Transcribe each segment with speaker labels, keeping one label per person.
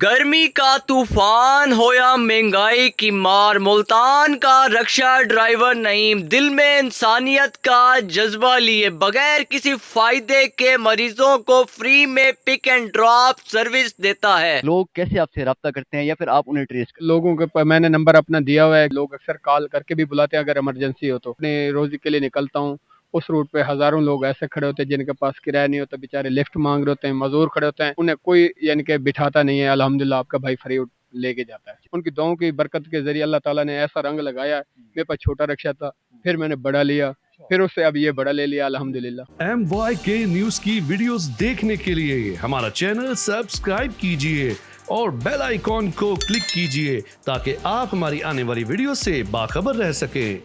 Speaker 1: گرمی کا طوفان ہو یا مہنگائی کی مار، ملتان کا رکشہ ڈرائیور نعیم دل میں انسانیت کا جذبہ لیے بغیر کسی فائدے کے مریضوں کو فری میں پک اینڈ ڈراپ سروس دیتا ہے۔
Speaker 2: لوگ کیسے آپ سے رابطہ کرتے ہیں یا پھر آپ انہیں ٹریس کرتے
Speaker 3: لوگوں کے میں نے نمبر اپنا دیا ہوا ہے، لوگ اکثر کال کر کے بھی بلاتے ہیں اگر ایمرجنسی ہو تو۔ اپنے روزی کے لیے نکلتا ہوں، اس روٹ پہ ہزاروں لوگ ایسے کھڑے ہوتے ہیں جن کے پاس کرایہ نہیں ہوتا، بیچارے لفٹ مانگ رہے ہوتے ہیں، مزدور کھڑے ہوتے ہیں، انہیں کوئی یعنی کہ بٹھاتا نہیں ہے۔ الحمدللہ آپ کا بھائی فری لے کے جاتا ہے۔ ان کی دعاؤں کی برکت کے ذریعے اللہ تعالیٰ نے ایسا رنگ لگایا ہے۔ میرے پاس چھوٹا رکشہ تھا، پھر میں نے بڑا لیا، پھر اس سے اب یہ بڑا لے لیا الحمدللہ۔
Speaker 4: MYK نیوز کی ویڈیوز دیکھنے کے لیے ہمارا چینل سبسکرائب کیجئے اور بیل آئیکن کو کلک کیجئے تاکہ آپ ہماری آنے والی ویڈیو سے باخبر رہ سکیں۔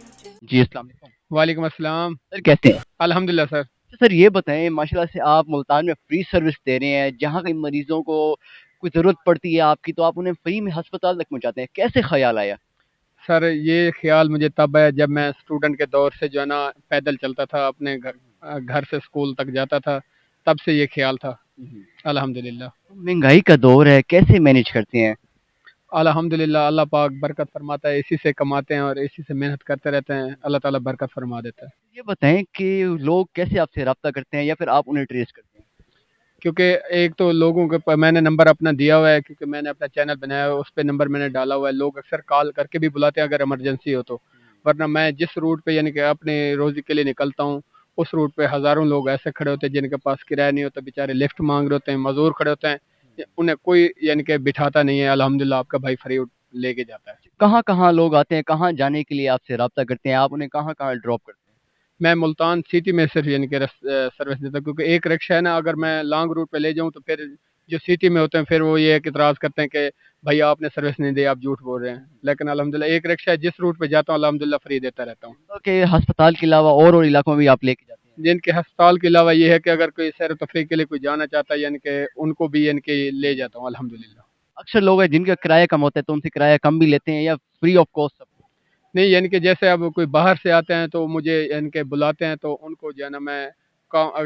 Speaker 2: جی السلام علیکم
Speaker 3: وعلیکم السلام۔
Speaker 2: سر، کیسے ہیں؟
Speaker 3: الحمدللہ سر۔
Speaker 2: سر یہ بتائیں، ماشاءاللہ سے آپ ملتان میں فری سروس دے رہے ہیں، جہاں کئی مریضوں کو کوئی ضرورت پڑتی ہے آپ کی تو آپ انہیں فری میں ہسپتال تک پہنچاتے ہیں، کیسے خیال آیا؟
Speaker 3: سر یہ خیال مجھے تب ہے جب میں اسٹوڈنٹ کے دور سے جو ہے نا پیدل چلتا تھا، اپنے گھر سے اسکول تک جاتا تھا، تب سے یہ خیال تھا الحمدللہ۔
Speaker 2: مہنگائی کا دور ہے، کیسے مینیج کرتے ہیں؟
Speaker 3: الحمدللہ اللہ پاک برکت فرماتا ہے، اسی سے کماتے ہیں اور اسی سے محنت کرتے رہتے ہیں، اللہ تعالیٰ برکت فرما دیتا ہے۔
Speaker 2: یہ بتائیں کہ لوگ کیسے آپ سے رابطہ کرتے ہیں یا پھر آپ انہیں ٹریس کرتے ہیں؟
Speaker 3: کیونکہ ایک تو لوگوں کے میں نے نمبر اپنا دیا ہوا ہے، کیونکہ میں نے اپنا چینل بنایا ہوا ہے، اس پہ نمبر میں نے ڈالا ہوا ہے، لوگ اکثر کال کر کے بھی بلاتے ہیں اگر ایمرجنسی ہو تو، ورنہ میں جس روٹ پہ یعنی کہ اپنے روزی کے لیے نکلتا ہوں، اس روٹ پہ ہزاروں لوگ ایسے کھڑے ہوتے ہیں جن کے پاس کرایہ نہیں ہوتا، بیچارے لفٹ مانگ رہے ہوتے ہیں، مزدور کھڑے ہوتے ہیں، انہیں کوئی یعنی کہ بٹھاتا نہیں ہے۔ الحمدللہ آپ کا بھائی فری لے کے جاتا ہے۔
Speaker 2: کہاں کہاں لوگ آتے ہیں، کہاں جانے کے لیے آپ سے رابطہ کرتے ہیں، آپ انہیں کہاں کہاں ڈراپ کرتے ہیں؟
Speaker 3: میں ملتان سٹی میں صرف یعنی کہ سروس دیتا ہوں، کیونکہ ایک رکشہ ہے نا، اگر میں لانگ روٹ پہ لے جاؤں تو پھر جو سٹی میں ہوتے ہیں پھر وہ یہ اعتراض کرتے ہیں کہ بھائی آپ نے سروس نہیں دی، آپ جھوٹ بول رہے ہیں۔ لیکن الحمدللہ ایک رکشہ ہے، جس روٹ پہ جاتا ہوں الحمدللہ فری دیتا رہتا ہوں۔
Speaker 2: کہ ہسپتال کے علاوہ اور علاقوں میں بھی آپ لے کے جاتے ہیں؟
Speaker 3: جن کے ہسپتال کے علاوہ یہ ہے کہ اگر کوئی سیر و تفریح کے لیے کوئی جانا چاہتا ہے یعنی کہ ان کو بھی یعنی کہ لے جاتا ہوں الحمدللہ۔
Speaker 2: اکثر لوگ ہیں جن کا کرایہ کم ہوتا ہے تو ان سے کرایہ کم بھی لیتے ہیں یا فری آف کاسٹ؟
Speaker 3: نہیں یعنی کہ جیسے اب کوئی باہر سے آتے ہیں تو مجھے یعنی کہ بلاتے ہیں تو ان کو جو ہے نا میں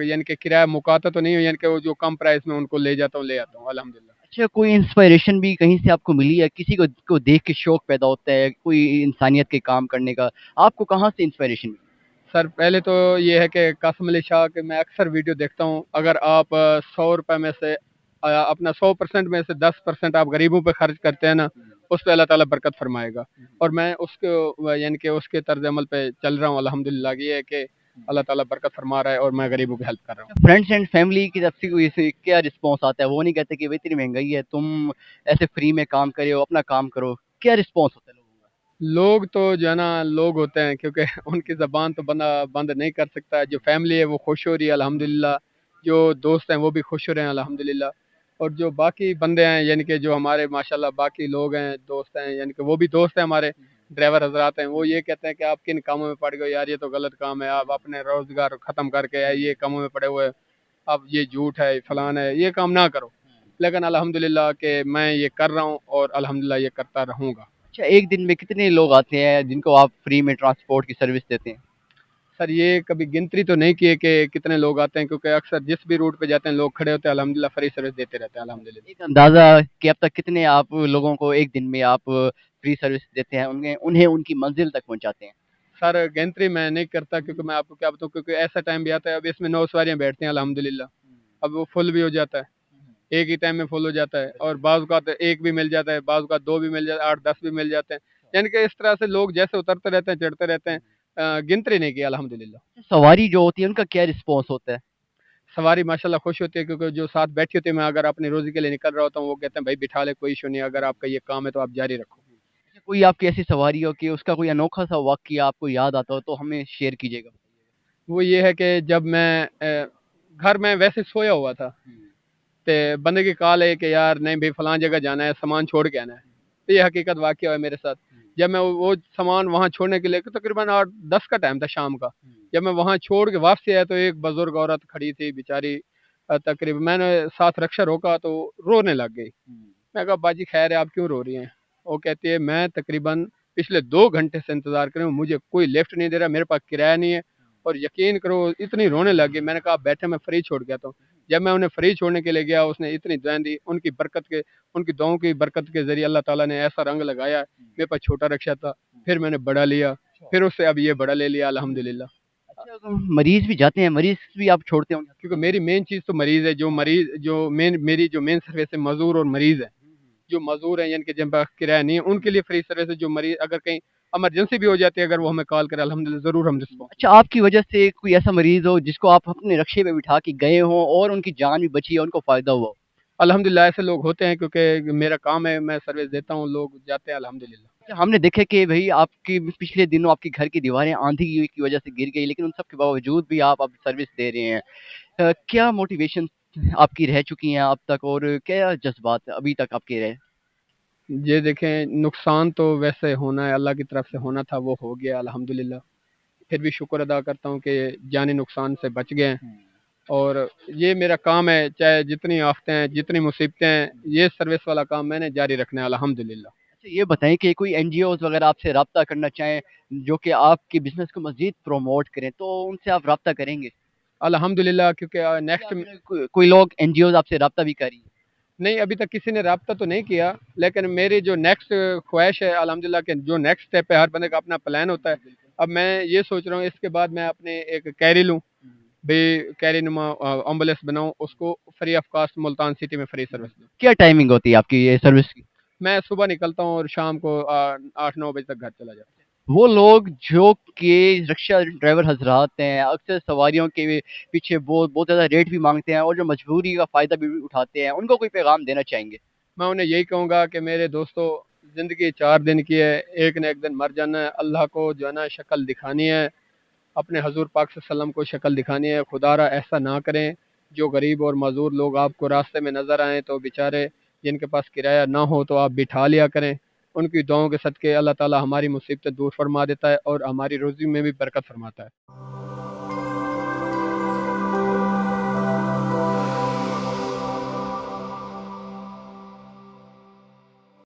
Speaker 3: یعنی کہ کرایہ مکاتا تو نہیں ہوں، یعنی کہ وہ جو کم پرائس میں ان کو لے جاتا ہوں، لے آتا ہوں الحمدللہ۔
Speaker 2: اچھا، کوئی انسپائریشن بھی کہیں سے آپ کو ملی ہے؟ کسی کو دیکھ کے شوق پیدا ہوتا ہے کوئی انسانیت کے کام کرنے کا، آپ کو کہاں سے انسپائریشن ملی؟
Speaker 3: سر پہلے تو یہ ہے کہ قاسم علی شاہ کے میں اکثر ویڈیو دیکھتا ہوں، اگر آپ 100 روپے میں سے اپنا 100% میں سے 10% آپ غریبوں پہ خرچ کرتے ہیں نا، اس پہ اللہ تعالیٰ برکت فرمائے گا، اور میں اس کو یعنی کہ اس کے طرز عمل پہ چل رہا ہوں الحمدللہ۔ یہ ہے کہ اللہ تعالیٰ برکت فرما رہا ہے اور میں غریبوں کی ہیلپ کر رہا ہوں۔
Speaker 2: فرینڈس اینڈ فیملی کی طرف سے کوئی کیا رسپانس آتا ہے؟ وہ نہیں کہتے کہ بھائی اتنی مہنگائی ہے، تم ایسے فری میں کام کرے ہو، اپنا کام کرو، کیا رسپانس ہوتا ہے لوگوں کا؟
Speaker 3: لوگ تو جو ہے نا لوگ ہوتے ہیں، کیونکہ ان کی زبان تو بندہ بند نہیں کر سکتا۔ جو فیملی ہے وہ خوش ہو رہی ہے الحمدللہ، جو دوست ہیں وہ بھی خوش ہو رہے ہیں الحمدللہ، اور جو باقی بندے ہیں یعنی کہ جو ہمارے ماشاءاللہ باقی لوگ ہیں، دوست ہیں، یعنی کہ وہ بھی دوست ہیں ہمارے، ڈرائیور حضرات ہیں، وہ یہ کہتے ہیں کہ آپ کن کاموں میں پڑ گئے یار، یہ تو غلط کام ہے، آپ اپنے روزگار ختم کر کے یہ کاموں میں پڑے ہوئے، اب یہ جھوٹ ہے، فلان ہے، یہ کام نہ کرو۔ لیکن الحمدللہ کہ میں یہ کر رہا ہوں اور الحمدللہ یہ کرتا رہوں گا۔
Speaker 2: اچھا، ایک دن میں کتنے لوگ آتے ہیں جن کو آپ فری میں ٹرانسپورٹ کی سروس دیتے ہیں؟
Speaker 3: سر یہ کبھی گنتری تو نہیں کیے کہ کتنے لوگ آتے ہیں، کیونکہ اکثر جس بھی روٹ پہ جاتے ہیں لوگ کھڑے ہوتے ہیں الحمدللہ، فری سروس دیتے رہتے ہیں الحمدللہ۔
Speaker 2: ایک اندازہ کہ اب تک کتنے آپ لوگوں کو ایک دن میں آپ فری سروس دیتے ہیں، انہیں ان کی منزل تک پہنچاتے ہیں؟
Speaker 3: سر گنتری میں نہیں کرتا، کیونکہ میں آپ کو کیا بتاؤں، کیونکہ ایسا ٹائم بھی آتا ہے، اب اس میں 9 سواریاں بیٹھتی ہیں الحمدللہ، اب وہ فل بھی ہو جاتا ہے، ایک ہی ٹائم میں فل ہو جاتا ہے، اور بعض اوقات ایک بھی مل جاتا ہے، بعض اوقات 2 بھی مل جاتے ہیں، 8-10 بھی مل جاتے ہیں، یعنی کہ اس طرح سے لوگ جیسے اترتے رہتے ہیں چڑھتے رہتے ہیں، گنتری نہیں کی الحمدللہ۔
Speaker 2: سواری جو ہوتی ہے ان کا کیا رسپانس ہوتا ہے؟
Speaker 3: سواری ماشاءاللہ خوش ہوتی ہے، کیونکہ جو ساتھ بیٹھی ہوتی ہے، میں اگر اپنی روزی کے لیے نکل رہا ہوتا ہوں، وہ کہتے ہیں بھائی بٹھا لے، کوئی ایشو نہیں، اگر آپ کا یہ کام ہے تو آپ جاری رکھو۔
Speaker 2: کوئی آپ کی ایسی سواری ہو کہ اس کا کوئی انوکھا سا واقعہ آپ کو یاد آتا ہو تو ہمیں شیئر کیجیے گا۔
Speaker 3: وہ یہ ہے کہ جب میں گھر میں ویسے سویا ہوا تھا، تے بندے کی کال ہے کہ یار نہیں بھائی فلان جگہ جانا ہے، سامان چھوڑ کے آنا ہے، تو یہ حقیقت واقعہ ہے میرے ساتھ۔ جب میں وہ سامان وہاں چھوڑنے کے لیے، تقریباً 8-10 کا ٹائم تھا شام کا، جب میں وہاں چھوڑ کے واپسی آیا تو ایک بزرگ عورت کھڑی تھی بیچاری، تقریباً میں نے ساتھ رکشہ روکا تو رونے لگ گئی۔ میں کہا باجی خیر ہے، آپ کیوں رو رہی ہیں؟ وہ کہتی ہے میں تقریباً پچھلے 2 گھنٹے سے انتظار کر رہی ہوں، مجھے کوئی لفٹ نہیں دے رہا، میرے پاس کرایہ نہیں ہے، اور یقین کرو اتنی رونے لگی. میں نے کہا بیٹھے میں فری چھوڑ گیا تو جب میں انہیں فری چھوڑنے کے لیے گیا اس نے اتنی دعائیں دی. ان کی برکت کے ان کی دعاؤں کی برکت کے ذریعے اللہ تعالیٰ نے ایسا رنگ لگایا. میرے پاس چھوٹا رکشہ تھا, پھر میں نے بڑا لیا, پھر اس سے اب یہ بڑا لے لیا الحمدللہ.
Speaker 2: اچھا مریض بھی جاتے ہیں, مریض بھی آپ چھوڑتے ہوں گے؟
Speaker 3: کیونکہ میری مین چیز تو مریض ہے. میری جو مین سروس ہے معذور اور مریض ہے. جو معذور ہیں یعنی کہ جن پر کرایہ نہیں ہے ان کے لیے فری سروس ہے. جو مریض اگر کہیں ایمرجنسی بھی ہو جاتی ہے اگر وہ ہمیں کال کرے الحمدللہ ضرور ہم رسپانس.
Speaker 2: اچھا آپ کی وجہ سے کوئی ایسا مریض ہو جس کو آپ اپنے رکشے پہ بٹھا کے گئے ہوں اور ان کی جان بھی بچی ہے, ان کو فائدہ ہوا ہو؟
Speaker 3: الحمدللہ ایسے لوگ ہوتے ہیں کیونکہ میرا کام ہے, میں سروس دیتا ہوں, لوگ جاتے ہیں الحمدللہ.
Speaker 2: ہم نے دیکھا کہ بھائی آپ کی پچھلے دنوں آپ کی گھر کی دیواریں آندھی کی وجہ سے گر گئی, لیکن ان سب کے باوجود بھی آپ اب سروس دے رہے ہیں. کیا موٹیویشن آپ کی رہ چکی ہیں اب تک, اور کیا جذبات ابھی تک آپ کے رہے؟
Speaker 3: یہ دیکھیں نقصان تو ویسے ہونا ہے, اللہ کی طرف سے ہونا تھا وہ ہو گیا الحمدللہ. پھر بھی شکر ادا کرتا ہوں کہ جانی نقصان سے بچ گئے ہیں. اور یہ میرا کام ہے, چاہے جتنی آفتیں ہیں جتنی مصیبتیں ہیں, یہ سروس والا کام میں نے جاری رکھنا ہے الحمدللہ.
Speaker 2: اچھا یہ بتائیں کہ کوئی این جی اوز وغیرہ آپ سے رابطہ کرنا چاہیں جو کہ آپ کی بزنس کو مزید پروموٹ کریں, تو ان سے آپ رابطہ کریں گے؟
Speaker 3: الحمدللہ کیونکہ نیکسٹ
Speaker 2: کوئی لوگ این جی اوز آپ سے رابطہ بھی کری؟
Speaker 3: نہیں, ابھی تک کسی نے رابطہ تو نہیں کیا, لیکن میری جو نیکسٹ خواہش ہے الحمدللہ کہ جو نیکسٹ اسٹیپ ہے, ہر بندے کا اپنا پلان ہوتا ہے. اب میں یہ سوچ رہا ہوں اس کے بعد میں اپنے ایک کیری لوں, بھی کیری نما ایمبولینس بناؤں, اس کو free of cost Multan city میں فری سروس دوں.
Speaker 2: کیا ٹائمنگ ہوتی ہے آپ کی یہ سروس کی؟
Speaker 3: میں صبح نکلتا ہوں اور شام کو 8-9 بجے تک گھر چلا جاتا ہوں.
Speaker 2: وہ لوگ جو کہ رکشہ ڈرائیور حضرات ہیں اکثر سواریوں کے پیچھے بہت زیادہ ریٹ بھی مانگتے ہیں اور جو مجبوری کا فائدہ بھی اٹھاتے ہیں, ان کو کوئی پیغام دینا چاہیں گے؟
Speaker 3: میں انہیں یہی کہوں گا کہ میرے دوستو زندگی 4 دن کی ہے, ایک نہ ایک دن مر جانا ہے. اللہ کو جو ہے نا شکل دکھانی ہے, اپنے حضور پاک صلی اللہ علیہ وسلم کو شکل دکھانی ہے. خدا را ایسا نہ کریں جو غریب اور معذور لوگ آپ کو راستے میں نظر آئیں تو بیچارے جن کے پاس کرایہ نہ ہو تو آپ بٹھا لیا کریں. ان کی دعاؤں کے صدقے اللہ تعالی ہماری مصیبتیں دور فرما دیتا ہے اور ہماری روزی میں بھی برکت فرماتا ہے.